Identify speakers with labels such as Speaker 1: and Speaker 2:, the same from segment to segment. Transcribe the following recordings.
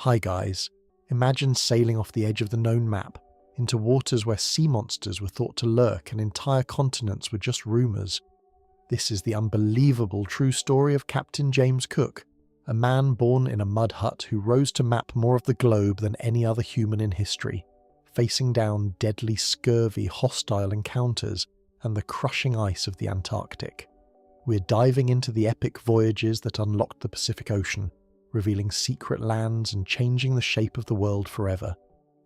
Speaker 1: Hi guys, imagine sailing off the edge of the known map into waters where sea monsters were thought to lurk and entire continents were just rumours. This is the unbelievable true story of Captain James Cook, a man born in a mud hut who rose to map more of the globe than any other human in history, facing down deadly scurvy, hostile encounters, and the crushing ice of the Antarctic. We're diving into the epic voyages that unlocked the Pacific Ocean, revealing secret lands and changing the shape of the world forever.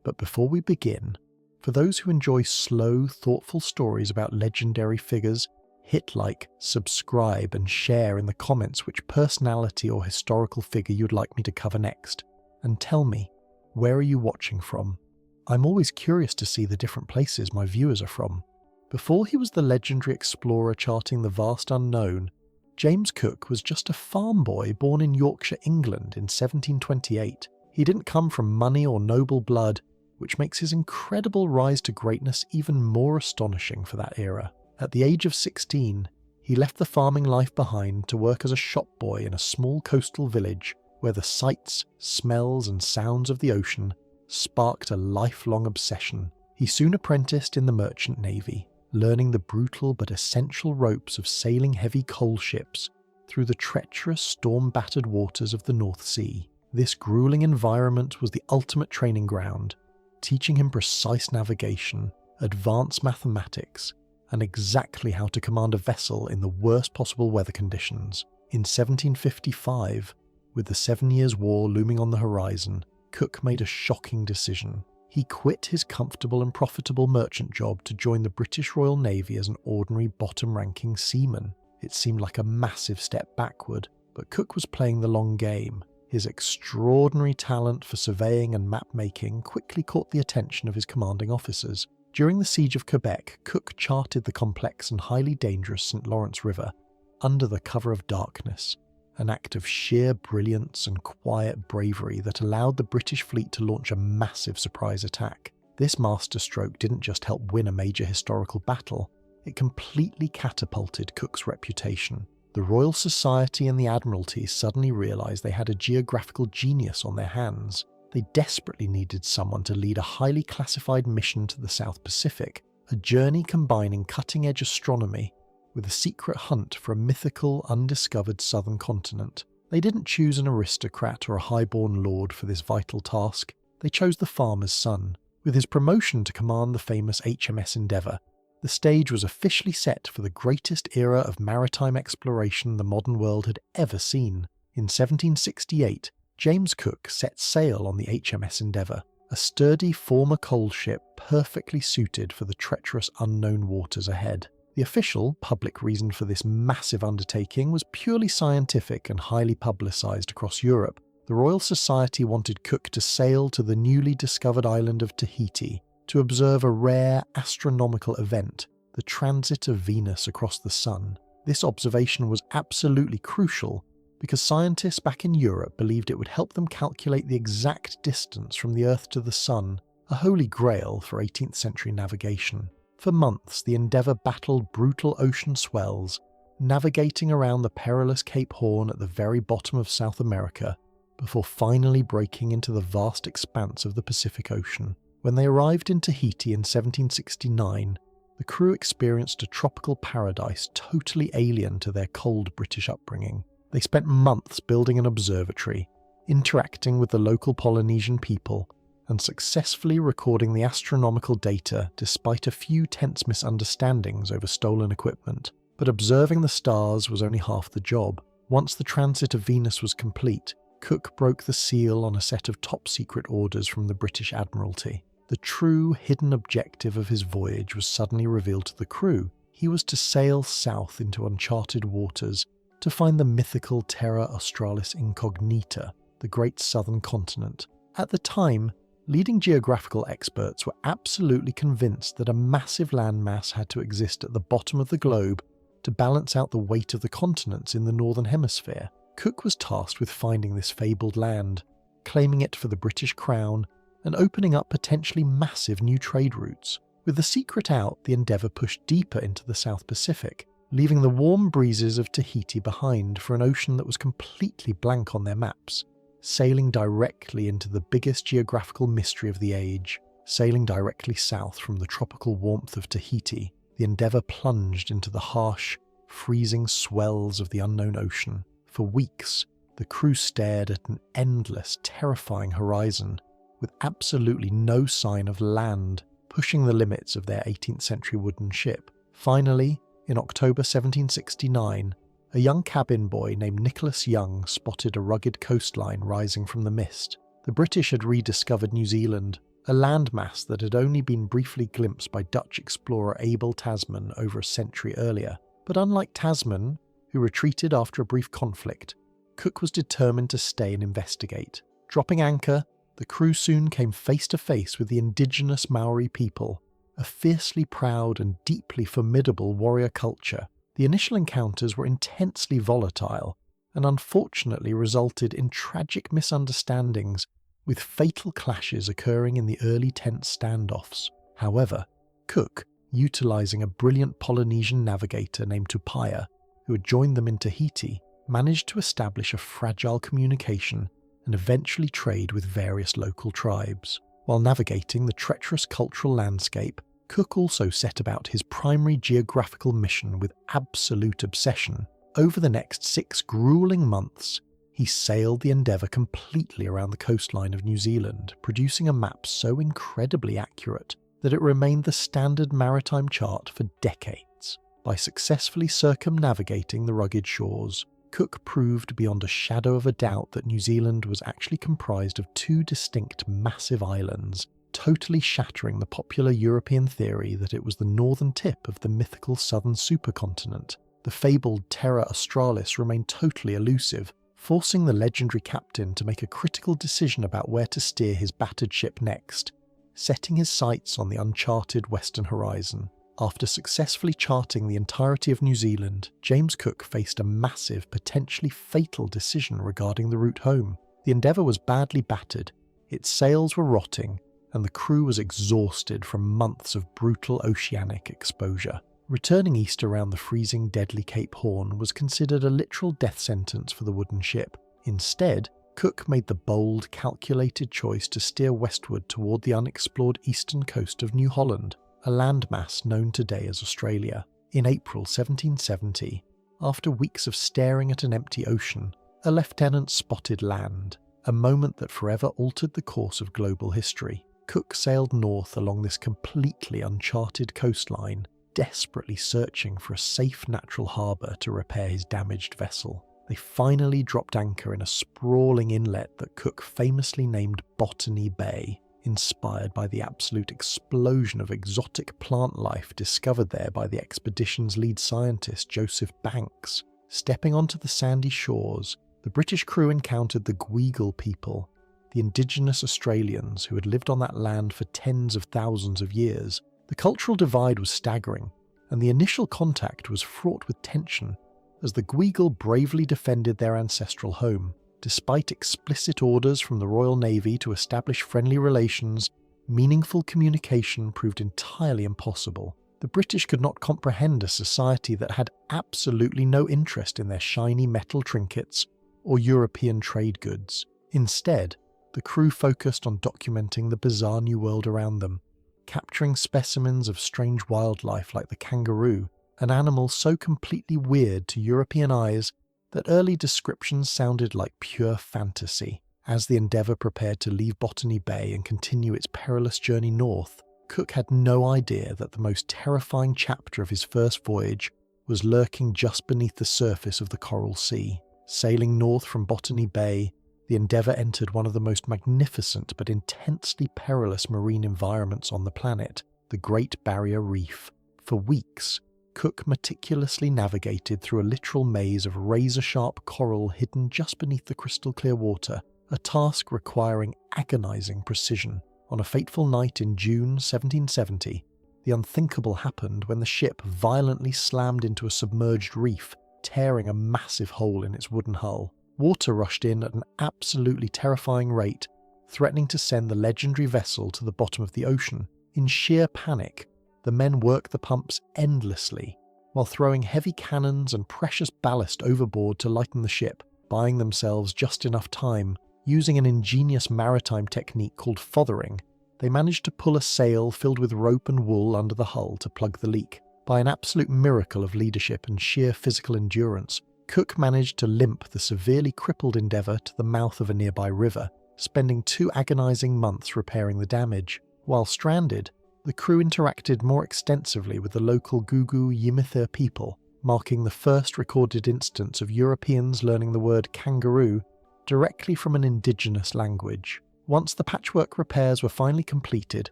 Speaker 1: But before we begin, for those who enjoy slow, thoughtful stories about legendary figures, hit like, subscribe and share in the comments which personality or historical figure you'd like me to cover next. And tell me, where are you watching from? I'm always curious to see the different places my viewers are from. Before he was the legendary explorer charting the vast unknown, James Cook was just a farm boy born in Yorkshire, England in 1728. He didn't come from money or noble blood, which makes his incredible rise to greatness even more astonishing for that era. At the age of 16, he left the farming life behind to work as a shop boy in a small coastal village where the sights, smells and sounds of the ocean sparked a lifelong obsession. He soon apprenticed in the merchant navy, learning the brutal but essential ropes of sailing heavy coal ships through the treacherous, storm-battered waters of the North Sea. This grueling environment was the ultimate training ground, teaching him precise navigation, advanced mathematics, and exactly how to command a vessel in the worst possible weather conditions. In 1755, with the 7 Years' War looming on the horizon, Cook made a shocking decision. He quit his comfortable and profitable merchant job to join the British Royal Navy as an ordinary bottom-ranking seaman. It seemed like a massive step backward, but Cook was playing the long game. His extraordinary talent for surveying and map-making quickly caught the attention of his commanding officers. During the Siege of Quebec, Cook charted the complex and highly dangerous St. Lawrence River under the cover of darkness, an act of sheer brilliance and quiet bravery that allowed the British fleet to launch a massive surprise attack. This masterstroke didn't just help win a major historical battle, it completely catapulted Cook's reputation. The Royal Society and the Admiralty suddenly realised they had a geographical genius on their hands. They desperately needed someone to lead a highly classified mission to the South Pacific, a journey combining cutting-edge astronomy with a secret hunt for a mythical, undiscovered southern continent. They didn't choose an aristocrat or a high-born lord for this vital task. They chose the farmer's son. With his promotion to command the famous HMS Endeavour, the stage was officially set for the greatest era of maritime exploration the modern world had ever seen. In 1768, James Cook set sail on the HMS Endeavour, a sturdy former coal ship perfectly suited for the treacherous unknown waters ahead. The official, public reason for this massive undertaking was purely scientific and highly publicised across Europe. The Royal Society wanted Cook to sail to the newly discovered island of Tahiti to observe a rare astronomical event, the transit of Venus across the Sun. This observation was absolutely crucial because scientists back in Europe believed it would help them calculate the exact distance from the Earth to the Sun, a holy grail for 18th century navigation. For months, the Endeavour battled brutal ocean swells, navigating around the perilous Cape Horn at the very bottom of South America, before finally breaking into the vast expanse of the Pacific Ocean. When they arrived in Tahiti in 1769, the crew experienced a tropical paradise totally alien to their cold British upbringing. They spent months building an observatory, interacting with the local Polynesian people, and successfully recording the astronomical data despite a few tense misunderstandings over stolen equipment. But observing the stars was only half the job. Once the transit of Venus was complete, Cook broke the seal on a set of top-secret orders from the British Admiralty. The true, hidden objective of his voyage was suddenly revealed to the crew. He was to sail south into uncharted waters to find the mythical Terra Australis Incognita, the great southern continent. At the time, leading geographical experts were absolutely convinced that a massive landmass had to exist at the bottom of the globe to balance out the weight of the continents in the northern hemisphere. Cook was tasked with finding this fabled land, claiming it for the British Crown, and opening up potentially massive new trade routes. With the secret out, the Endeavour pushed deeper into the South Pacific, leaving the warm breezes of Tahiti behind for an ocean that was completely blank on their maps. sailing directly into the biggest geographical mystery of the age. Sailing directly south from the tropical warmth of Tahiti, the Endeavour plunged into the harsh, freezing swells of the unknown ocean. For weeks, the crew stared at an endless, terrifying horizon, with absolutely no sign of land, pushing the limits of their 18th century wooden ship. Finally, in October 1769, a young cabin boy named Nicholas Young spotted a rugged coastline rising from the mist. The British had rediscovered New Zealand, a landmass that had only been briefly glimpsed by Dutch explorer Abel Tasman over a century earlier. But unlike Tasman, who retreated after a brief conflict, Cook was determined to stay and investigate. Dropping anchor, the crew soon came face to face with the indigenous Maori people, a fiercely proud and deeply formidable warrior culture. The initial encounters were intensely volatile and unfortunately resulted in tragic misunderstandings, with fatal clashes occurring in the early tense standoffs. However, Cook, utilising a brilliant Polynesian navigator named Tupaia, who had joined them in Tahiti, managed to establish a fragile communication and eventually trade with various local tribes. While navigating the treacherous cultural landscape, Cook also set about his primary geographical mission with absolute obsession. Over the next 6 grueling months, he sailed the Endeavour completely around the coastline of New Zealand, producing a map so incredibly accurate that it remained the standard maritime chart for decades. By successfully circumnavigating the rugged shores, Cook proved beyond a shadow of a doubt that New Zealand was actually comprised of 2 distinct massive islands, totally shattering the popular European theory that it was the northern tip of the mythical southern supercontinent. The fabled Terra Australis remained totally elusive, forcing the legendary captain to make a critical decision about where to steer his battered ship next, setting his sights on the uncharted western horizon. After successfully charting the entirety of New Zealand, James Cook faced a massive, potentially fatal decision regarding the route home. The Endeavour was badly battered, its sails were rotting, and the crew was exhausted from months of brutal oceanic exposure. Returning east around the freezing, deadly Cape Horn was considered a literal death sentence for the wooden ship. Instead, Cook made the bold, calculated choice to steer westward toward the unexplored eastern coast of New Holland, a landmass known today as Australia. In April 1770, after weeks of staring at an empty ocean, a lieutenant spotted land, a moment that forever altered the course of global history. Cook sailed north along this completely uncharted coastline, desperately searching for a safe natural harbour to repair his damaged vessel. They finally dropped anchor in a sprawling inlet that Cook famously named Botany Bay, inspired by the absolute explosion of exotic plant life discovered there by the expedition's lead scientist Joseph Banks. Stepping onto the sandy shores, the British crew encountered the Gweagal people, the indigenous Australians who had lived on that land for tens of thousands of years. The cultural divide was staggering, and the initial contact was fraught with tension as the Gweagal bravely defended their ancestral home. Despite explicit orders from the Royal Navy to establish friendly relations, meaningful communication proved entirely impossible. The British could not comprehend a society that had absolutely no interest in their shiny metal trinkets or European trade goods. Instead, the crew focused on documenting the bizarre new world around them, capturing specimens of strange wildlife like the kangaroo, an animal so completely weird to European eyes that early descriptions sounded like pure fantasy. As the Endeavour prepared to leave Botany Bay and continue its perilous journey north, Cook had no idea that the most terrifying chapter of his first voyage was lurking just beneath the surface of the Coral Sea. Sailing north from Botany Bay, the Endeavour entered one of the most magnificent but intensely perilous marine environments on the planet, the Great Barrier Reef. For weeks, Cook meticulously navigated through a literal maze of razor-sharp coral hidden just beneath the crystal-clear water, a task requiring agonizing precision. On a fateful night in June 1770, the unthinkable happened when the ship violently slammed into a submerged reef, tearing a massive hole in its wooden hull. Water rushed in at an absolutely terrifying rate, threatening to send the legendary vessel to the bottom of the ocean. In sheer panic, the men worked the pumps endlessly, while throwing heavy cannons and precious ballast overboard to lighten the ship, buying themselves just enough time Using an ingenious maritime technique called fothering, they managed to pull a sail filled with rope and wool under the hull to plug the leak. By an absolute miracle of leadership and sheer physical endurance, Cook managed to limp the severely crippled Endeavour to the mouth of a nearby river, spending 2 agonizing months repairing the damage. While stranded, the crew interacted more extensively with the local Gugu Yimithir people, marking the first recorded instance of Europeans learning the word kangaroo directly from an indigenous language. Once the patchwork repairs were finally completed,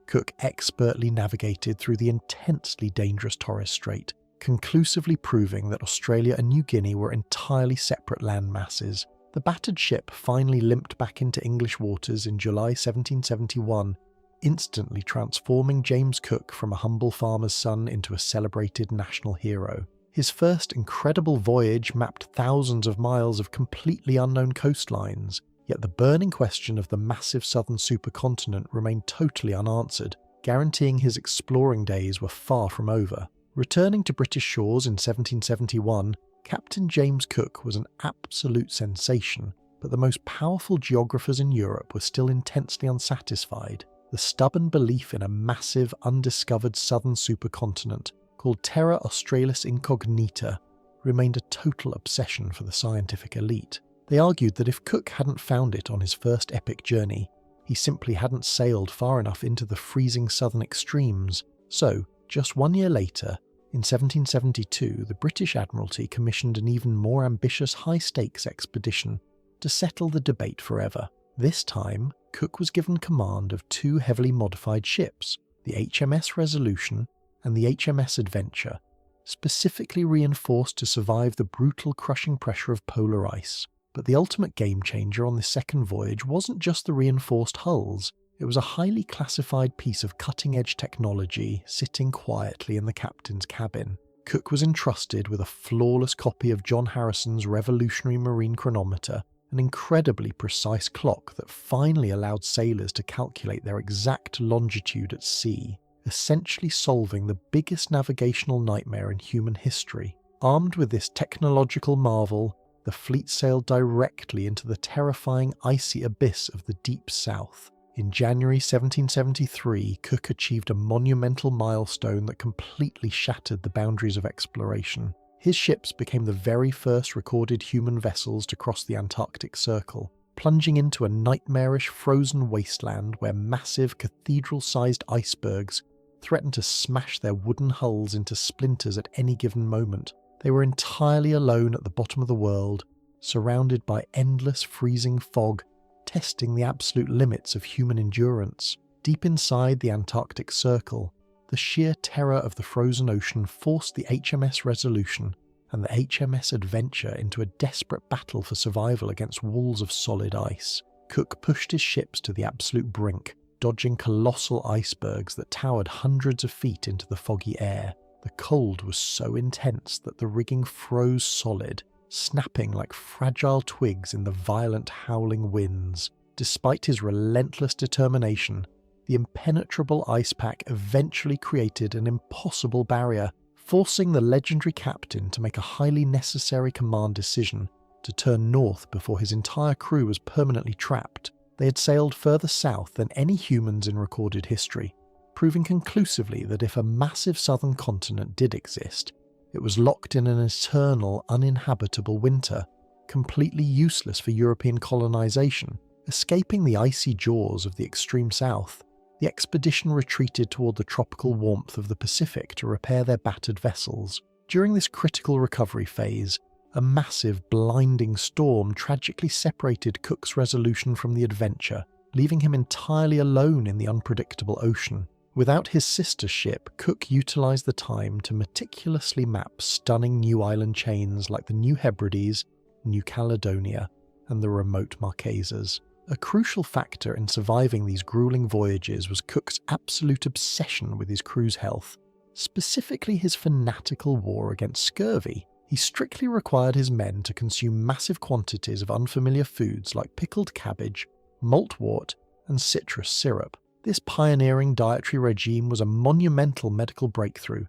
Speaker 1: Cook expertly navigated through the intensely dangerous Torres Strait, conclusively proving that Australia and New Guinea were entirely separate land masses. The battered ship finally limped back into English waters in July 1771, instantly transforming James Cook from a humble farmer's son into a celebrated national hero. His first incredible voyage mapped thousands of miles of completely unknown coastlines, yet the burning question of the massive southern supercontinent remained totally unanswered, guaranteeing his exploring days were far from over. Returning to British shores in 1771, Captain James Cook was an absolute sensation, but the most powerful geographers in Europe were still intensely unsatisfied. The stubborn belief in a massive, undiscovered southern supercontinent called Terra Australis Incognita remained a total obsession for the scientific elite. They argued that if Cook hadn't found it on his first epic journey, he simply hadn't sailed far enough into the freezing southern extremes. So, just 1 year later, in 1772, the British Admiralty commissioned an even more ambitious high-stakes expedition to settle the debate forever. This time, Cook was given command of 2 heavily modified ships, the HMS Resolution and the HMS Adventure, specifically reinforced to survive the brutal crushing pressure of polar ice. But the ultimate game-changer on this second voyage wasn't just the reinforced hulls, it was a highly classified piece of cutting-edge technology sitting quietly in the captain's cabin. Cook was entrusted with a flawless copy of John Harrison's revolutionary marine chronometer, an incredibly precise clock that finally allowed sailors to calculate their exact longitude at sea, essentially solving the biggest navigational nightmare in human history. Armed with this technological marvel, the fleet sailed directly into the terrifying icy abyss of the deep south. In January 1773, Cook achieved a monumental milestone that completely shattered the boundaries of exploration. His ships became the very first recorded human vessels to cross the Antarctic Circle, plunging into a nightmarish frozen wasteland where massive cathedral-sized icebergs threatened to smash their wooden hulls into splinters at any given moment. They were entirely alone at the bottom of the world, surrounded by endless freezing fog, testing the absolute limits of human endurance. Deep inside the Antarctic Circle, the sheer terror of the frozen ocean forced the HMS Resolution and the HMS Adventure into a desperate battle for survival against walls of solid ice. Cook pushed his ships to the absolute brink, dodging colossal icebergs that towered hundreds of feet into the foggy air. The cold was so intense that the rigging froze solid, snapping like fragile twigs in the violent howling winds. Despite his relentless determination, the impenetrable ice pack eventually created an impossible barrier, forcing the legendary captain to make a highly necessary command decision to turn north before his entire crew was permanently trapped. They had sailed further south than any humans in recorded history, proving conclusively that if a massive southern continent did exist, it was locked in an eternal, uninhabitable winter, completely useless for European colonization. Escaping the icy jaws of the extreme south, the expedition retreated toward the tropical warmth of the Pacific to repair their battered vessels. During this critical recovery phase, a massive, blinding storm tragically separated Cook's Resolution from the Adventure, leaving him entirely alone in the unpredictable ocean. Without his sister ship, Cook utilized the time to meticulously map stunning new island chains like the New Hebrides, New Caledonia, and the remote Marquesas. A crucial factor in surviving these grueling voyages was Cook's absolute obsession with his crew's health, specifically his fanatical war against scurvy. He strictly required his men to consume massive quantities of unfamiliar foods like pickled cabbage, maltwort, and citrus syrup. This pioneering dietary regime was a monumental medical breakthrough,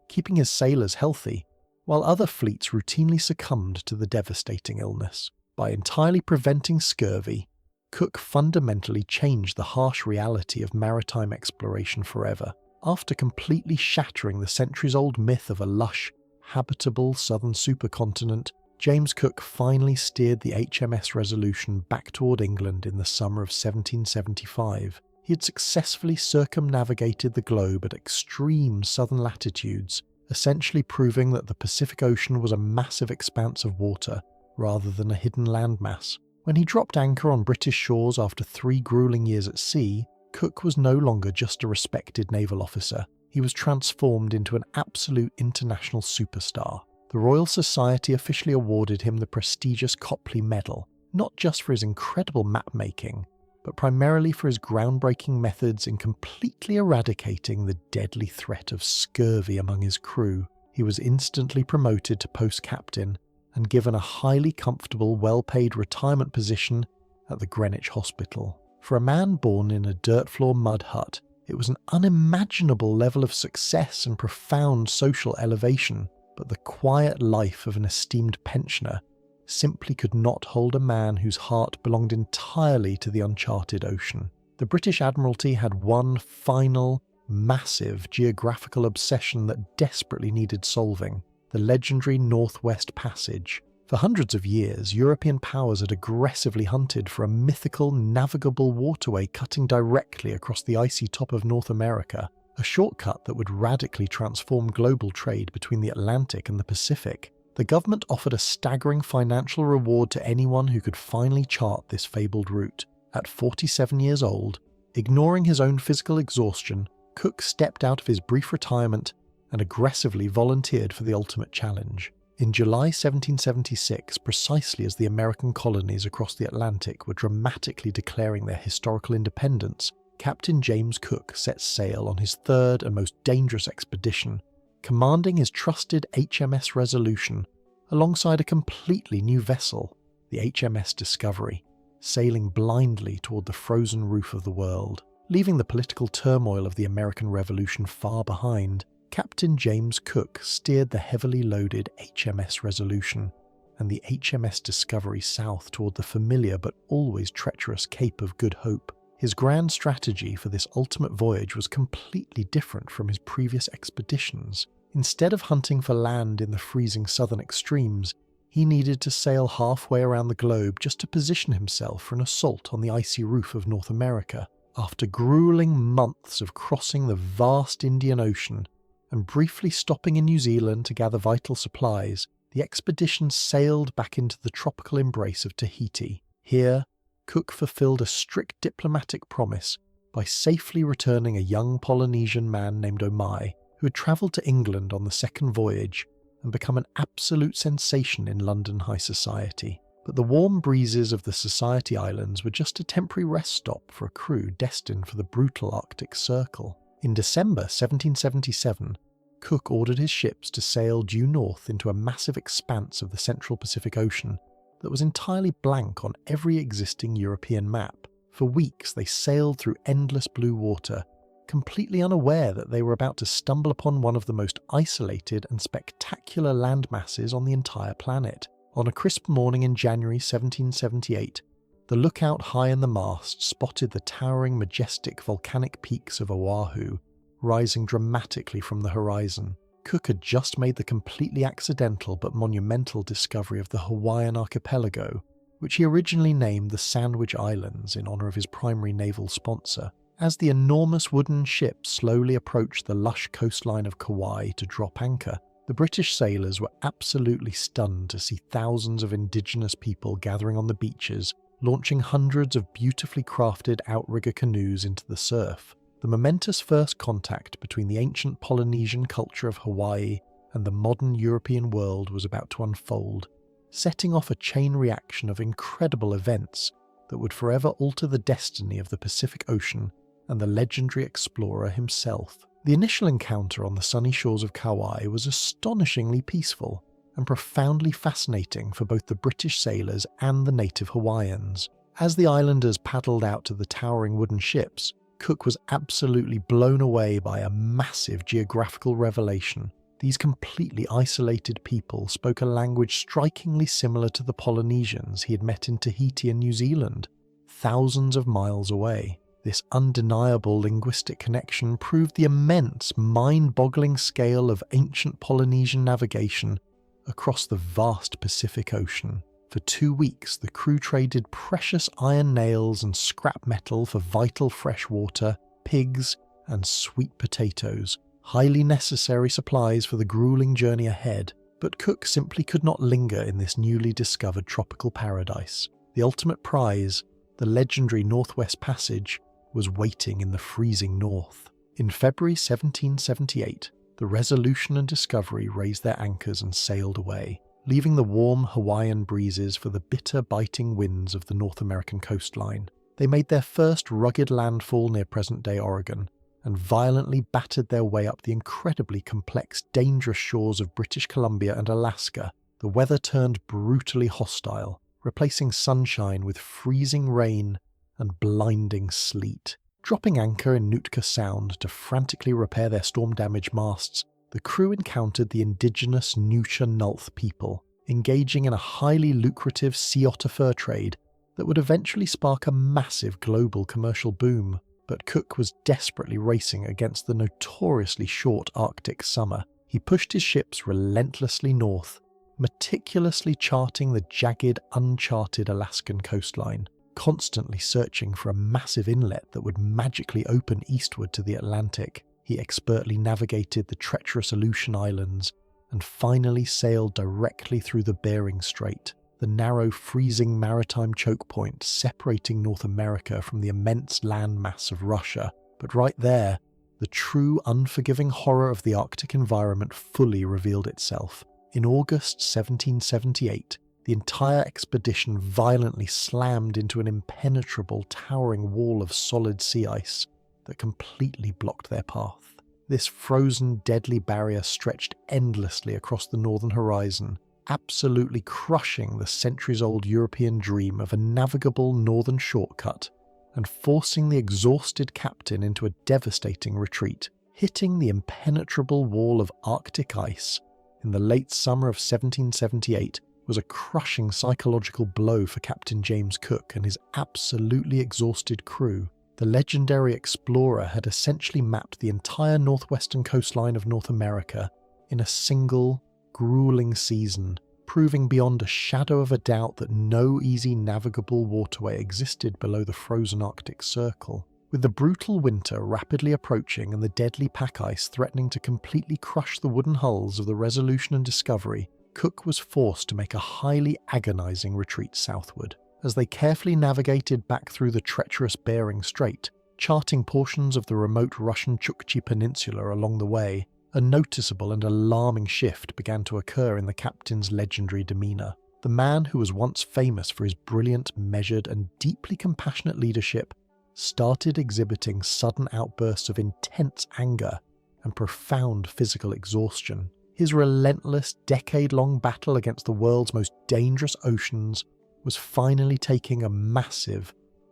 Speaker 1: keeping his sailors healthy, while other fleets routinely succumbed to the devastating illness. By entirely preventing scurvy, Cook fundamentally changed the harsh reality of maritime exploration forever. After completely shattering the centuries-old myth of a lush, habitable southern supercontinent, James Cook finally steered the HMS Resolution back toward England in the summer of 1775. He had successfully circumnavigated the globe at extreme southern latitudes, essentially proving that the Pacific Ocean was a massive expanse of water rather than a hidden landmass. When he dropped anchor on British shores after 3 grueling years at sea, Cook was no longer just a respected naval officer. He was transformed into an absolute international superstar. The Royal Society officially awarded him the prestigious Copley Medal, not just for his incredible map-making, but primarily for his groundbreaking methods in completely eradicating the deadly threat of scurvy among his crew. He was instantly promoted to post-captain and given a highly comfortable, well-paid retirement position at the Greenwich Hospital. For a man born in a dirt-floor mud hut, it was an unimaginable level of success and profound social elevation, but the quiet life of an esteemed pensioner simply could not hold a man whose heart belonged entirely to the uncharted ocean. The British Admiralty had one final, massive geographical obsession that desperately needed solving: the legendary Northwest Passage. For hundreds of years, European powers had aggressively hunted for a mythical, navigable waterway cutting directly across the icy top of North America, a shortcut that would radically transform global trade between the Atlantic and the Pacific. The government offered a staggering financial reward to anyone who could finally chart this fabled route. At 47 years old, ignoring his own physical exhaustion, Cook stepped out of his brief retirement and aggressively volunteered for the ultimate challenge. In July 1776, precisely as the American colonies across the Atlantic were dramatically declaring their historical independence, Captain James Cook set sail on his third and most dangerous expedition, commanding his trusted HMS Resolution alongside a completely new vessel, the HMS Discovery, sailing blindly toward the frozen roof of the world. Leaving the political turmoil of the American Revolution far behind, Captain James Cook steered the heavily loaded HMS Resolution and the HMS Discovery south toward the familiar but always treacherous Cape of Good Hope. His grand strategy for this ultimate voyage was completely different from his previous expeditions. Instead of hunting for land in the freezing southern extremes, he needed to sail halfway around the globe just to position himself for an assault on the icy roof of North America. After grueling months of crossing the vast Indian Ocean and briefly stopping in New Zealand to gather vital supplies, the expedition sailed back into the tropical embrace of Tahiti. Here, Cook fulfilled a strict diplomatic promise by safely returning a young Polynesian man named Omai, who had travelled to England on the second voyage and become an absolute sensation in London high society. But the warm breezes of the Society Islands were just a temporary rest stop for a crew destined for the brutal Arctic Circle. In December 1777, Cook ordered his ships to sail due north into a massive expanse of the central Pacific Ocean that was entirely blank on every existing European map. For weeks they sailed through endless blue water, completely unaware that they were about to stumble upon one of the most isolated and spectacular landmasses on the entire planet. On a crisp morning in January 1778, the lookout high in the mast spotted the towering, majestic volcanic peaks of Oahu rising dramatically from the horizon. Cook had just made the completely accidental but monumental discovery of the Hawaiian archipelago, which he originally named the Sandwich Islands in honour of his primary naval sponsor. As the enormous wooden ship slowly approached the lush coastline of Kauai to drop anchor, the British sailors were absolutely stunned to see thousands of indigenous people gathering on the beaches, launching hundreds of beautifully crafted outrigger canoes into the surf. The momentous first contact between the ancient Polynesian culture of Hawaii and the modern European world was about to unfold, setting off a chain reaction of incredible events that would forever alter the destiny of the Pacific Ocean and the legendary explorer himself. The initial encounter on the sunny shores of Kauai was astonishingly peaceful and profoundly fascinating for both the British sailors and the native Hawaiians. As the islanders paddled out to the towering wooden ships, Cook was absolutely blown away by a massive geographical revelation. These completely isolated people spoke a language strikingly similar to the Polynesians he had met in Tahiti and New Zealand. thousands of miles away. This undeniable linguistic connection proved the immense, mind-boggling scale of ancient Polynesian navigation across the vast Pacific Ocean. For 2 weeks, the crew traded precious iron nails and scrap metal for vital fresh water, pigs, and sweet potatoes, highly necessary supplies for the grueling journey ahead. But Cook simply could not linger in this newly discovered tropical paradise. The ultimate prize, the legendary Northwest Passage, was waiting in the freezing north. In February 1778, the Resolution and Discovery raised their anchors and sailed away, leaving the warm Hawaiian breezes for the bitter, biting winds of the North American coastline. They made their first rugged landfall near present-day Oregon, and violently battered their way up the incredibly complex, dangerous shores of British Columbia and Alaska. The weather turned brutally hostile, replacing sunshine with freezing rain and blinding sleet. Dropping anchor in Nootka Sound to frantically repair their storm-damaged masts, the crew encountered the indigenous Nusha-Nulth people, engaging in a highly lucrative sea otter fur trade that would eventually spark a massive global commercial boom. But Cook was desperately racing against the notoriously short Arctic summer. He pushed his ships relentlessly north, meticulously charting the jagged, uncharted Alaskan coastline, constantly searching for a massive inlet that would magically open eastward to the Atlantic. He expertly navigated the treacherous Aleutian Islands and finally sailed directly through the Bering Strait, the narrow, freezing maritime choke point separating North America from the immense landmass of Russia. But right there, the true unforgiving horror of the Arctic environment fully revealed itself. In August 1778, the entire expedition violently slammed into an impenetrable, towering wall of solid sea ice that completely blocked their path. This frozen, deadly barrier stretched endlessly across the northern horizon, absolutely crushing the centuries-old European dream of a navigable northern shortcut and forcing the exhausted captain into a devastating retreat. Hitting the impenetrable wall of Arctic ice in the late summer of 1778 was a crushing psychological blow for Captain James Cook and his absolutely exhausted crew. The legendary explorer had essentially mapped the entire northwestern coastline of North America in a single, grueling season, proving beyond a shadow of a doubt that no easy navigable waterway existed below the frozen Arctic Circle. With the brutal winter rapidly approaching and the deadly pack ice threatening to completely crush the wooden hulls of the Resolution and Discovery, Cook was forced to make a highly agonizing retreat southward. As they carefully navigated back through the treacherous Bering Strait, charting portions of the remote Russian Chukchi Peninsula along the way, a noticeable and alarming shift began to occur in the captain's legendary demeanour. The man who was once famous for his brilliant, measured and deeply compassionate leadership started exhibiting sudden outbursts of intense anger and profound physical exhaustion. His relentless, decade-long battle against the world's most dangerous oceans was finally taking a massive,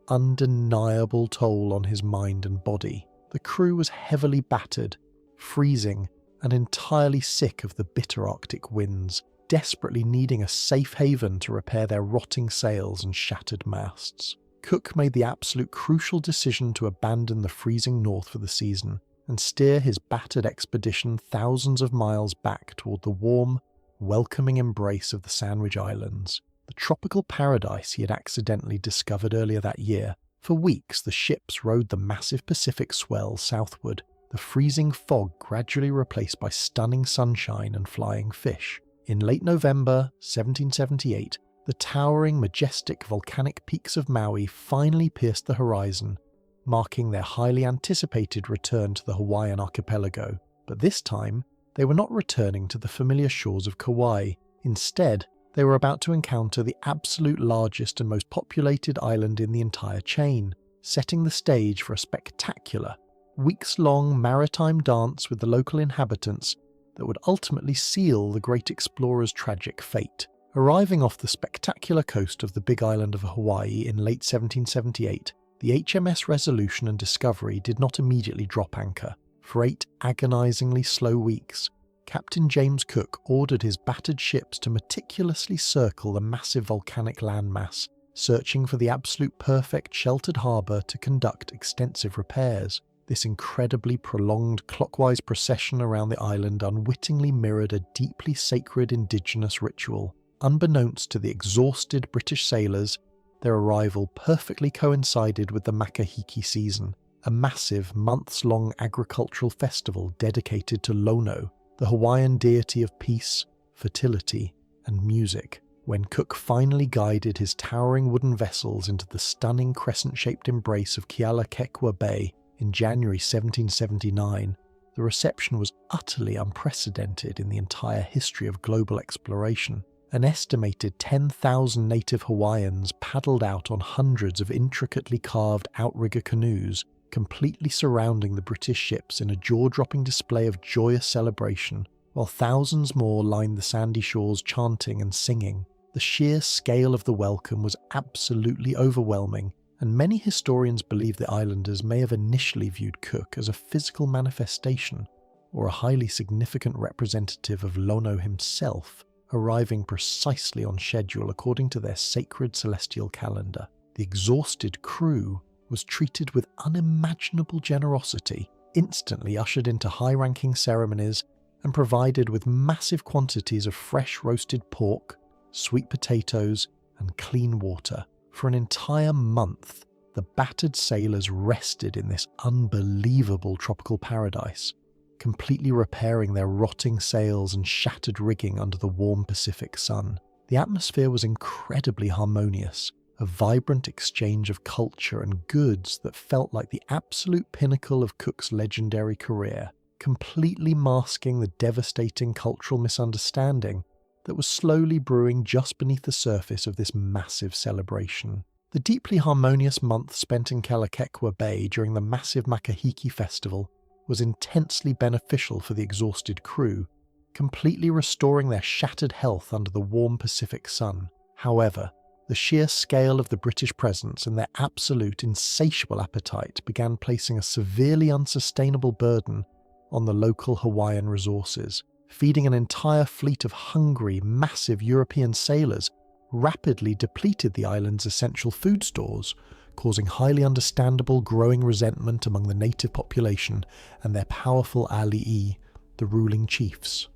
Speaker 1: undeniable toll on his mind and body. The crew was heavily battered, freezing, and entirely sick of the bitter Arctic winds, desperately needing a safe haven to repair their rotting sails and shattered masts. Cook made the absolute crucial decision to abandon the freezing north for the season and steer his battered expedition thousands of miles back toward the warm, welcoming embrace of the Sandwich Islands, the tropical paradise he had accidentally discovered earlier that year. For weeks, the ships rode the massive Pacific swell southward, the freezing fog gradually replaced by stunning sunshine and flying fish. In late November 1778, the towering, majestic volcanic peaks of Maui finally pierced the horizon, marking their highly anticipated return to the Hawaiian archipelago. But this time, they were not returning to the familiar shores of Kauai. Instead, they were about to encounter the absolute largest and most populated island in the entire chain, setting the stage for a spectacular, weeks-long maritime dance with the local inhabitants that would ultimately seal the great explorer's tragic fate. Arriving off the spectacular coast of the Big Island of Hawaii in late 1778, the HMS Resolution and Discovery did not immediately drop anchor. For 8 agonizingly slow weeks, Captain James Cook ordered his battered ships to meticulously circle the massive volcanic landmass, searching for the absolute perfect sheltered harbour to conduct extensive repairs. This incredibly prolonged clockwise procession around the island unwittingly mirrored a deeply sacred indigenous ritual. Unbeknownst to the exhausted British sailors, their arrival perfectly coincided with the Makahiki season, a massive months-long agricultural festival dedicated to Lono, the Hawaiian deity of peace, fertility, and music. When Cook finally guided his towering wooden vessels into the stunning crescent-shaped embrace of Kealakekua Bay in January 1779, the reception was utterly unprecedented in the entire history of global exploration. An estimated 10,000 native Hawaiians paddled out on hundreds of intricately carved outrigger canoes, completely surrounding the British ships in a jaw-dropping display of joyous celebration, while thousands more lined the sandy shores chanting and singing. The sheer scale of the welcome was absolutely overwhelming, and many historians believe the islanders may have initially viewed Cook as a physical manifestation or a highly significant representative of Lono himself, arriving precisely on schedule according to their sacred celestial calendar. The exhausted crew was treated with unimaginable generosity, instantly ushered into high-ranking ceremonies, and provided with massive quantities of fresh roasted pork, sweet potatoes, and clean water. For an entire month, the battered sailors rested in this unbelievable tropical paradise, completely repairing their rotting sails and shattered rigging under the warm Pacific sun. The atmosphere was incredibly harmonious, a vibrant exchange of culture and goods that felt like the absolute pinnacle of Cook's legendary career, completely masking the devastating cultural misunderstanding that was slowly brewing just beneath the surface of this massive celebration. The deeply harmonious month spent in Kealakekua Bay during the massive Makahiki festival was intensely beneficial for the exhausted crew, completely restoring their shattered health under the warm Pacific sun. However, the sheer scale of the British presence and their absolute insatiable appetite began placing a severely unsustainable burden on the local Hawaiian resources. Feeding an entire fleet of hungry, massive European sailors rapidly depleted the island's essential food stores, causing highly understandable growing resentment among the native population and their powerful alii, the ruling chiefs.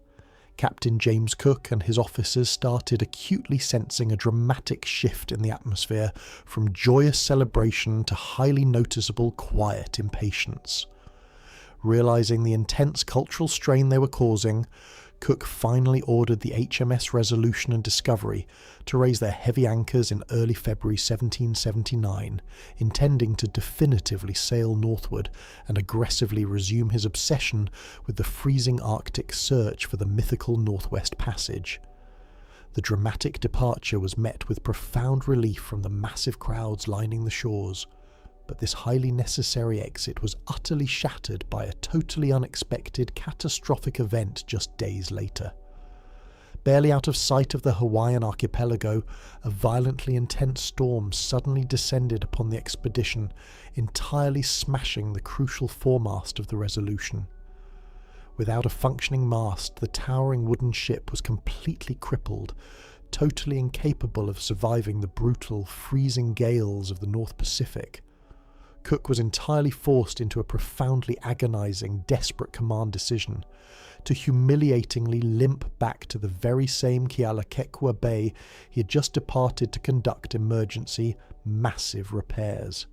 Speaker 1: Captain James Cook and his officers started acutely sensing a dramatic shift in the atmosphere from joyous celebration to highly noticeable quiet impatience. Realizing the intense cultural strain they were causing, Cook finally ordered the HMS Resolution and Discovery to raise their heavy anchors in early February 1779, intending to definitively sail northward and aggressively resume his obsession with the freezing Arctic search for the mythical Northwest Passage. The dramatic departure was met with profound relief from the massive crowds lining the shores, but this highly necessary exit was utterly shattered by a totally unexpected, catastrophic event just days later. Barely out of sight of the Hawaiian archipelago, a violently intense storm suddenly descended upon the expedition, entirely smashing the crucial foremast of the Resolution. Without a functioning mast, the towering wooden ship was completely crippled, totally incapable of surviving the brutal, freezing gales of the North Pacific. Cook was entirely forced into a profoundly agonizing, desperate command decision to humiliatingly limp back to the very same Kealakekua Bay he had just departed to conduct emergency, massive repairs.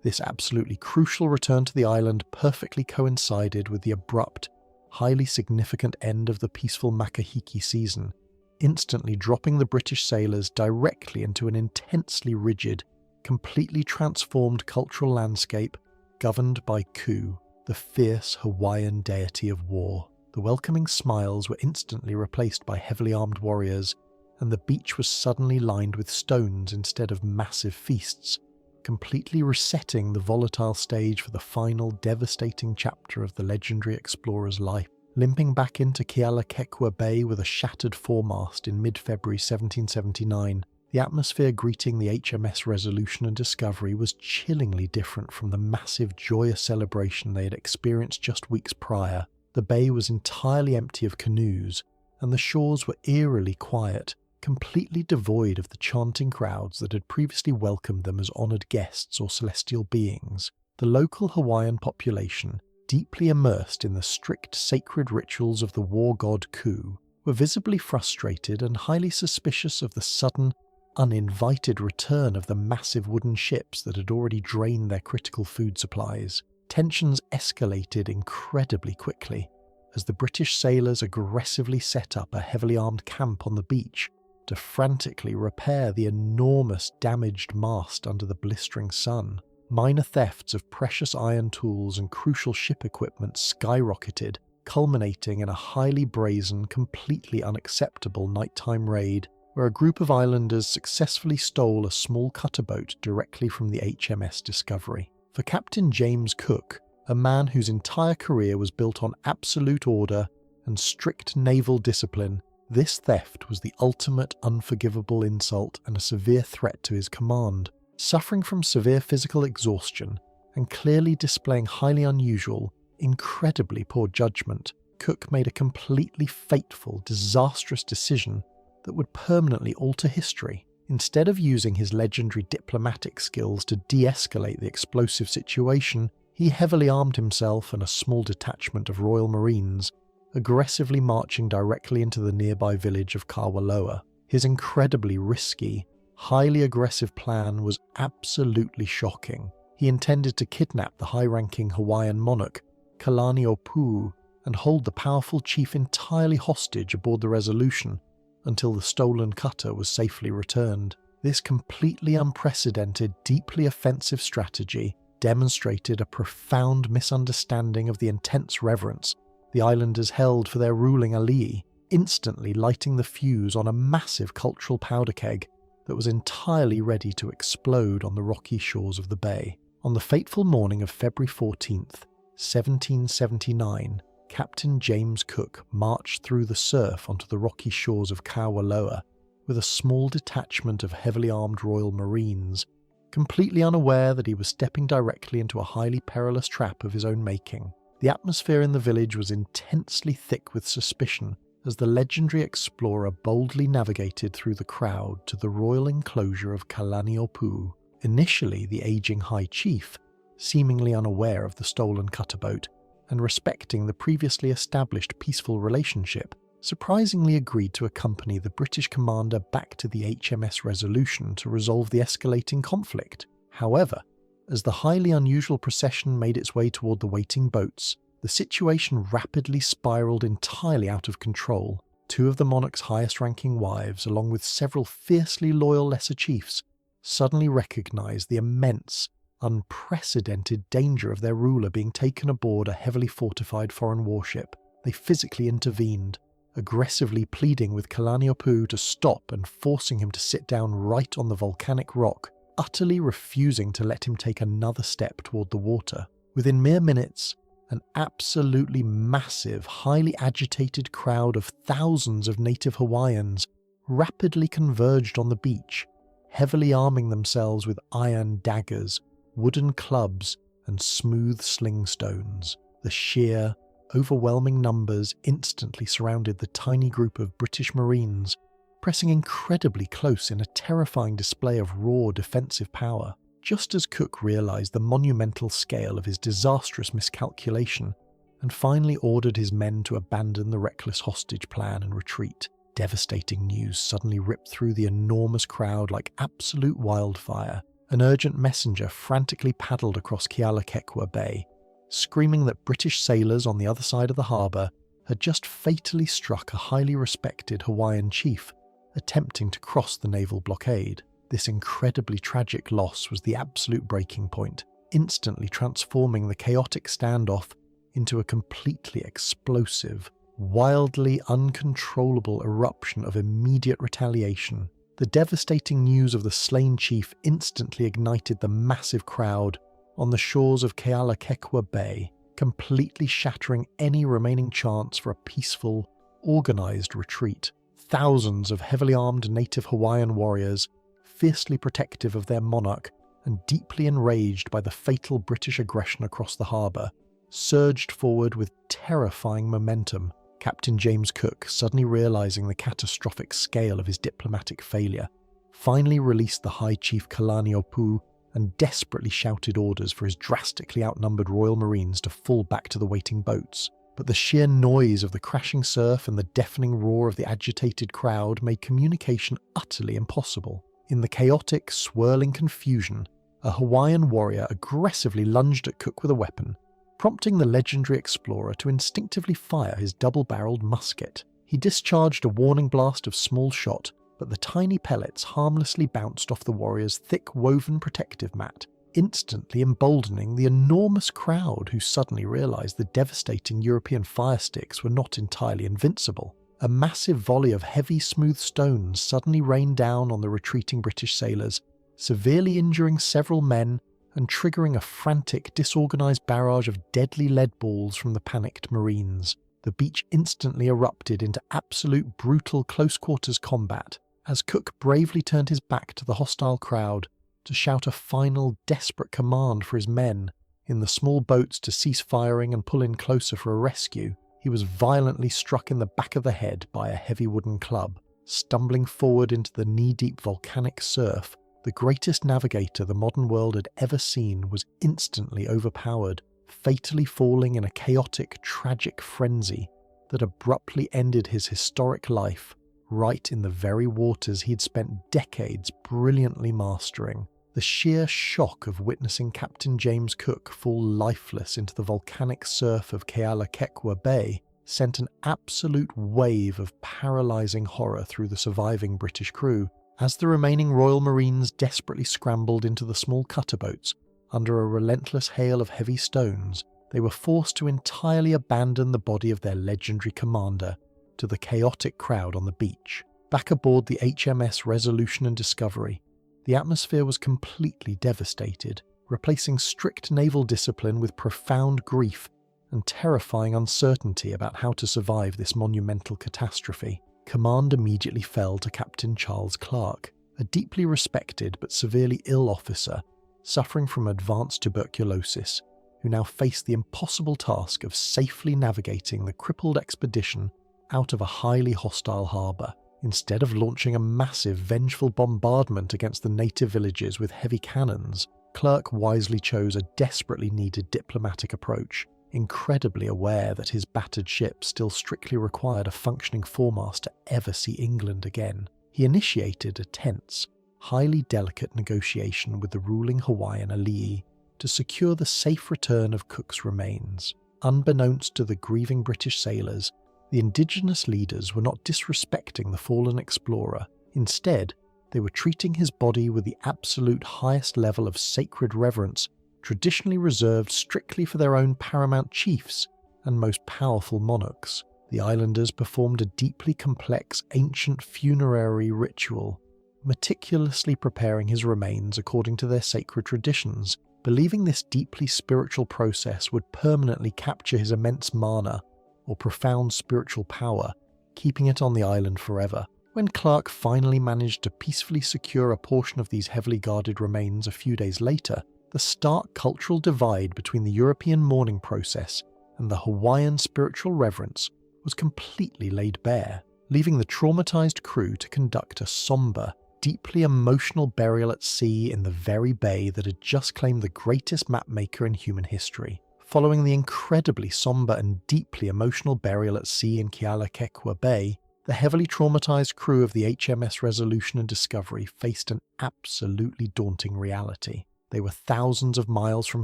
Speaker 1: This absolutely crucial return to the island perfectly coincided with the abrupt, highly significant end of the peaceful Makahiki season, instantly dropping the British sailors directly into an intensely rigid, completely transformed cultural landscape governed by Ku, the fierce Hawaiian deity of war. The welcoming smiles were instantly replaced by heavily armed warriors, and the beach was suddenly lined with stones instead of massive feasts, completely resetting the volatile stage for the final devastating chapter of the legendary explorer's life. Limping back into Kealakekua Bay with a shattered foremast in mid-February 1779, the atmosphere greeting the HMS Resolution and Discovery was chillingly different from the massive, joyous celebration they had experienced just weeks prior. The bay was entirely empty of canoes, and the shores were eerily quiet, completely devoid of the chanting crowds that had previously welcomed them as honoured guests or celestial beings. The local Hawaiian population, deeply immersed in the strict sacred rituals of the war god Ku, were visibly frustrated and highly suspicious of the sudden, uninvited return of the massive wooden ships that had already drained their critical food supplies. Tensions escalated incredibly quickly as the British sailors aggressively set up a heavily armed camp on the beach to frantically repair the enormous damaged mast under the blistering sun. Minor thefts of precious iron tools and crucial ship equipment skyrocketed, culminating in a highly brazen, completely unacceptable nighttime raid where a group of islanders successfully stole a small cutter boat directly from the HMS Discovery. For Captain James Cook, a man whose entire career was built on absolute order and strict naval discipline, this theft was the ultimate unforgivable insult and a severe threat to his command. Suffering from severe physical exhaustion and clearly displaying highly unusual, incredibly poor judgment, Cook made a completely fateful, disastrous decision that would permanently alter history. Instead of using his legendary diplomatic skills to de-escalate the explosive situation, he heavily armed himself and a small detachment of Royal Marines, aggressively marching directly into the nearby village of Kawaloa. His incredibly risky, highly aggressive plan was absolutely shocking. He intended to kidnap the high-ranking Hawaiian monarch, Kalaniʻōpuʻu, and hold the powerful chief entirely hostage aboard the Resolution until the stolen cutter was safely returned. This completely unprecedented, deeply offensive strategy demonstrated a profound misunderstanding of the intense reverence the islanders held for their ruling alii, instantly lighting the fuse on a massive cultural powder keg that was entirely ready to explode on the rocky shores of the bay. On the fateful morning of February 14th, 1779, Captain James Cook marched through the surf onto the rocky shores of Kawaloa with a small detachment of heavily armed Royal Marines, completely unaware that he was stepping directly into a highly perilous trap of his own making. The atmosphere in the village was intensely thick with suspicion as the legendary explorer boldly navigated through the crowd to the royal enclosure of Kalaniʻōpuʻu. Initially, the aging High Chief, seemingly unaware of the stolen cutter boat and respecting the previously established peaceful relationship, surprisingly agreed to accompany the British commander back to the HMS Resolution to resolve the escalating conflict. However, as the highly unusual procession made its way toward the waiting boats, the situation rapidly spiraled entirely out of control. Two of the monarch's highest-ranking wives, along with several fiercely loyal lesser chiefs, suddenly recognized the immense, unprecedented danger of their ruler being taken aboard a heavily fortified foreign warship. They physically intervened, aggressively pleading with Kalaniʻōpuʻu to stop and forcing him to sit down right on the volcanic rock, utterly refusing to let him take another step toward the water. Within mere minutes, an absolutely massive, highly agitated crowd of thousands of native Hawaiians rapidly converged on the beach, heavily arming themselves with iron daggers, wooden clubs, and smooth sling stones. The sheer, overwhelming numbers instantly surrounded the tiny group of British Marines, pressing incredibly close in a terrifying display of raw defensive power. Just as Cook realized the monumental scale of his disastrous miscalculation and finally ordered his men to abandon the reckless hostage plan and retreat, devastating news suddenly ripped through the enormous crowd like absolute wildfire. An urgent messenger frantically paddled across Kealakekua Bay, screaming that British sailors on the other side of the harbour had just fatally struck a highly respected Hawaiian chief attempting to cross the naval blockade. This incredibly tragic loss was the absolute breaking point, instantly transforming the chaotic standoff into a completely explosive, wildly uncontrollable eruption of immediate retaliation. The devastating news of the slain chief instantly ignited the massive crowd on the shores of Kealakekua Bay, completely shattering any remaining chance for a peaceful, organised retreat. Thousands of heavily armed native Hawaiian warriors, fiercely protective of their monarch and deeply enraged by the fatal British aggression across the harbour, surged forward with terrifying momentum, Captain James Cook, suddenly realizing the catastrophic scale of his diplomatic failure, finally released the High Chief Kalaniʻōpuʻu and desperately shouted orders for his drastically outnumbered Royal Marines to fall back to the waiting boats. But the sheer noise of the crashing surf and the deafening roar of the agitated crowd made communication utterly impossible. In the chaotic, swirling confusion, a Hawaiian warrior aggressively lunged at Cook with a weapon, prompting the legendary explorer to instinctively fire his double-barreled musket. He discharged a warning blast of small shot, but the tiny pellets harmlessly bounced off the warrior's thick woven protective mat, instantly emboldening the enormous crowd who suddenly realised the devastating European fire sticks were not entirely invincible. A massive volley of heavy, smooth stones suddenly rained down on the retreating British sailors, severely injuring several men and triggering a frantic, disorganised barrage of deadly lead balls from the panicked Marines. The beach instantly erupted into absolute brutal close-quarters combat, as Cook bravely turned his back to the hostile crowd to shout a final, desperate command for his men in the small boats to cease firing and pull in closer for a rescue. He was violently struck in the back of the head by a heavy wooden club. Stumbling forward into the knee-deep volcanic surf, the greatest navigator the modern world had ever seen was instantly overpowered, fatally falling in a chaotic, tragic frenzy that abruptly ended his historic life right in the very waters he'd spent decades brilliantly mastering. The sheer shock of witnessing Captain James Cook fall lifeless into the volcanic surf of Kealakekua Bay sent an absolute wave of paralysing horror through the surviving British crew. As the remaining Royal Marines desperately scrambled into the small cutter boats under a relentless hail of heavy stones, they were forced to entirely abandon the body of their legendary commander to the chaotic crowd on the beach. Back aboard the HMS Resolution and Discovery, the atmosphere was completely devastated, replacing strict naval discipline with profound grief and terrifying uncertainty about how to survive this monumental catastrophe. Command immediately fell to Captain Charles Clark, a deeply respected but severely ill officer suffering from advanced tuberculosis, who now faced the impossible task of safely navigating the crippled expedition out of a highly hostile harbour. Instead of launching a massive, vengeful bombardment against the native villages with heavy cannons, Clark wisely chose a desperately needed diplomatic approach, incredibly aware that his battered ship still strictly required a functioning foremast to ever see England again. He initiated a tense, highly delicate negotiation with the ruling Hawaiian alii to secure the safe return of Cook's remains. Unbeknownst to the grieving British sailors, the indigenous leaders were not disrespecting the fallen explorer. Instead, they were treating his body with the absolute highest level of sacred reverence traditionally reserved strictly for their own paramount chiefs and most powerful monarchs. The islanders performed a deeply complex ancient funerary ritual, meticulously preparing his remains according to their sacred traditions, believing this deeply spiritual process would permanently capture his immense mana or profound spiritual power, keeping it on the island forever. When Clark finally managed to peacefully secure a portion of these heavily guarded remains a few days later, the stark cultural divide between the European mourning process and the Hawaiian spiritual reverence was completely laid bare, leaving the traumatized crew to conduct a somber, deeply emotional burial at sea in the very bay that had just claimed the greatest mapmaker in human history. Following the incredibly somber and deeply emotional burial at sea in Kealakekua Bay, the heavily traumatized crew of the HMS Resolution and Discovery faced an absolutely daunting reality. They were thousands of miles from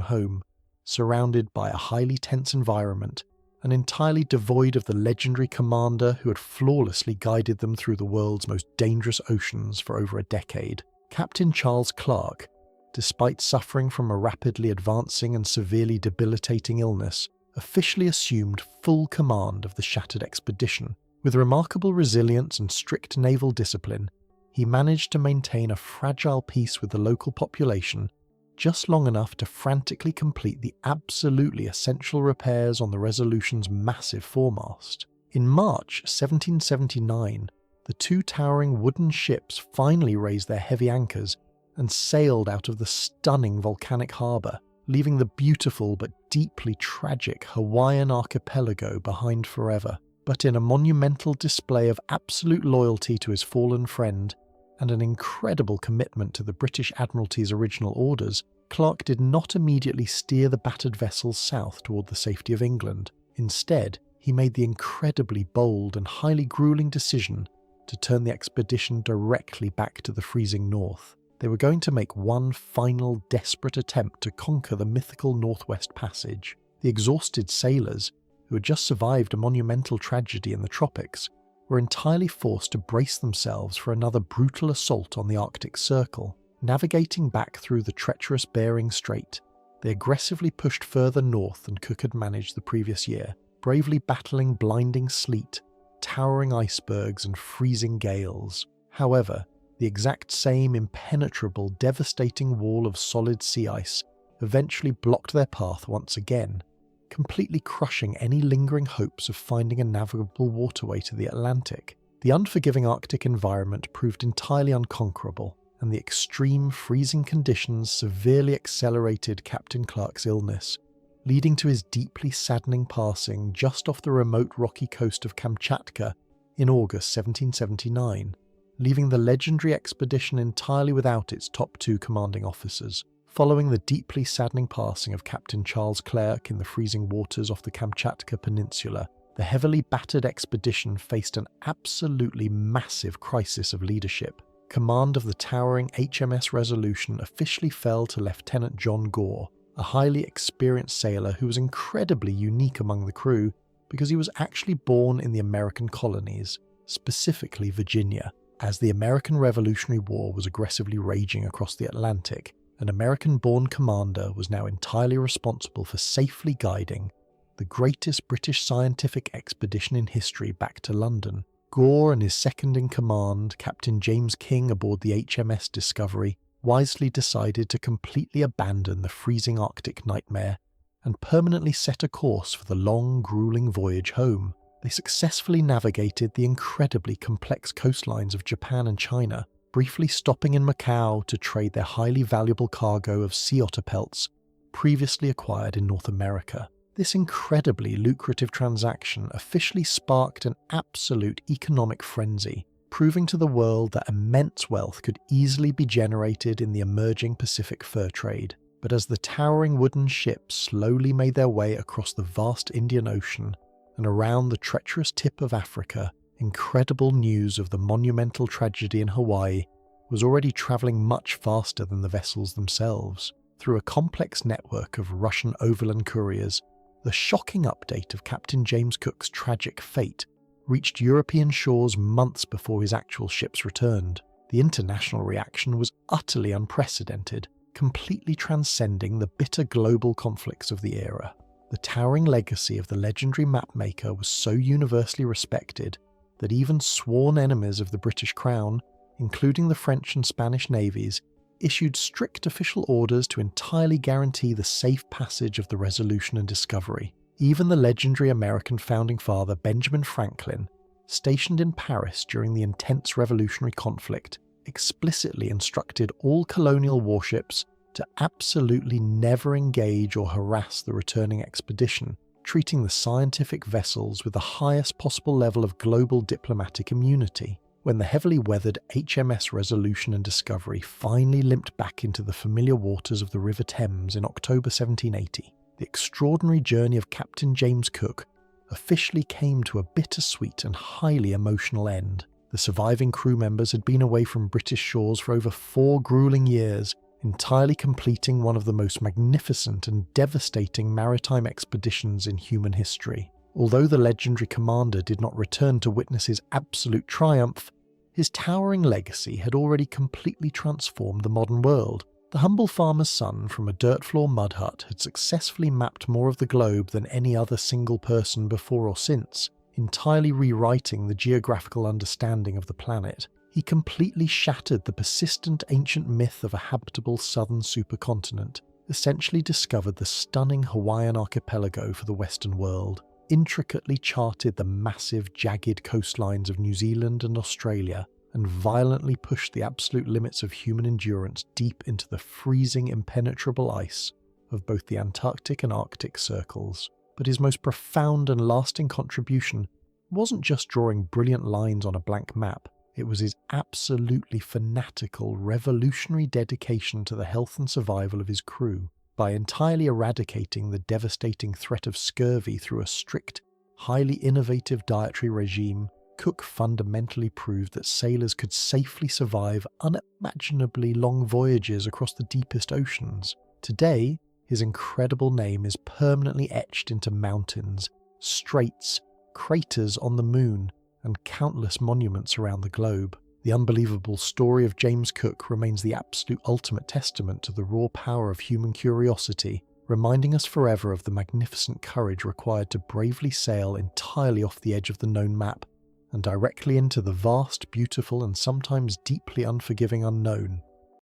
Speaker 1: home, surrounded by a highly tense environment, and entirely devoid of the legendary commander who had flawlessly guided them through the world's most dangerous oceans for over a decade. Captain Charles Clark, despite suffering from a rapidly advancing and severely debilitating illness, officially assumed full command of the shattered expedition. With remarkable resilience and strict naval discipline, he managed to maintain a fragile peace with the local population just long enough to frantically complete the absolutely essential repairs on the Resolution's massive foremast. In March 1779, the two towering wooden ships finally raised their heavy anchors and sailed out of the stunning volcanic harbour, leaving the beautiful but deeply tragic Hawaiian archipelago behind forever. But in a monumental display of absolute loyalty to his fallen friend and an incredible commitment to the British Admiralty's original orders, Clark did not immediately steer the battered vessels south toward the safety of England. Instead, he made the incredibly bold and highly grueling decision to turn the expedition directly back to the freezing north. They were going to make one final desperate attempt to conquer the mythical Northwest Passage. The exhausted sailors, who had just survived a monumental tragedy in the tropics, were entirely forced to brace themselves for another brutal assault on the Arctic Circle. Navigating back through the treacherous Bering Strait, they aggressively pushed further north than Cook had managed the previous year, bravely battling blinding sleet, towering icebergs and freezing gales. However, the exact same impenetrable, devastating wall of solid sea ice eventually blocked their path once again, completely crushing any lingering hopes of finding a navigable waterway to the Atlantic. The unforgiving Arctic environment proved entirely unconquerable, and the extreme freezing conditions severely accelerated Captain Clark's illness, leading to his deeply saddening passing just off the remote rocky coast of Kamchatka in August 1779, leaving the legendary expedition entirely without its top two commanding officers. Following the deeply saddening passing of Captain Charles Clerke in the freezing waters off the Kamchatka Peninsula, the heavily battered expedition faced an absolutely massive crisis of leadership. Command of the towering HMS Resolution officially fell to Lieutenant John Gore, a highly experienced sailor who was incredibly unique among the crew because he was actually born in the American colonies, specifically Virginia. As the American Revolutionary War was aggressively raging across the Atlantic, an American-born commander was now entirely responsible for safely guiding the greatest British scientific expedition in history back to London. Gore and his second-in-command, Captain James King aboard the HMS Discovery, wisely decided to completely abandon the freezing Arctic nightmare and permanently set a course for the long, grueling voyage home. They successfully navigated the incredibly complex coastlines of Japan and China, briefly stopping in Macau to trade their highly valuable cargo of sea otter pelts previously acquired in North America. This incredibly lucrative transaction officially sparked an absolute economic frenzy, proving to the world that immense wealth could easily be generated in the emerging Pacific fur trade. But as the towering wooden ships slowly made their way across the vast Indian Ocean and around the treacherous tip of Africa, incredible news of the monumental tragedy in Hawaii was already travelling much faster than the vessels themselves. Through a complex network of Russian overland couriers, the shocking update of Captain James Cook's tragic fate reached European shores months before his actual ships returned. The international reaction was utterly unprecedented, completely transcending the bitter global conflicts of the era. The towering legacy of the legendary mapmaker was so universally respected that even sworn enemies of the British Crown, including the French and Spanish navies, issued strict official orders to entirely guarantee the safe passage of the Resolution and Discovery. Even the legendary American founding father Benjamin Franklin, stationed in Paris during the intense revolutionary conflict, explicitly instructed all colonial warships to absolutely never engage or harass the returning expedition, treating the scientific vessels with the highest possible level of global diplomatic immunity. When the heavily weathered HMS Resolution and Discovery finally limped back into the familiar waters of the River Thames in October 1780, the extraordinary journey of Captain James Cook officially came to a bittersweet and highly emotional end. The surviving crew members had been away from British shores for over 4 grueling years, entirely completing one of the most magnificent and devastating maritime expeditions in human history. Although the legendary commander did not return to witness his absolute triumph, his towering legacy had already completely transformed the modern world. The humble farmer's son from a dirt-floor mud hut had successfully mapped more of the globe than any other single person before or since, entirely rewriting the geographical understanding of the planet. He completely shattered the persistent ancient myth of a habitable southern supercontinent, essentially discovered the stunning Hawaiian archipelago for the Western world, intricately charted the massive, jagged coastlines of New Zealand and Australia, and violently pushed the absolute limits of human endurance deep into the freezing, impenetrable ice of both the Antarctic and Arctic circles. But his most profound and lasting contribution wasn't just drawing brilliant lines on a blank map, it was his absolutely fanatical, revolutionary dedication to the health and survival of his crew. By entirely eradicating the devastating threat of scurvy through a strict, highly innovative dietary regime, Cook fundamentally proved that sailors could safely survive unimaginably long voyages across the deepest oceans. Today, his incredible name is permanently etched into mountains, straits, craters on the moon, and countless monuments around the globe. The unbelievable story of James Cook remains the absolute ultimate testament to the raw power of human curiosity, reminding us forever of the magnificent courage required to bravely sail entirely off the edge of the known map and directly into the vast, beautiful, and sometimes deeply unforgiving unknown.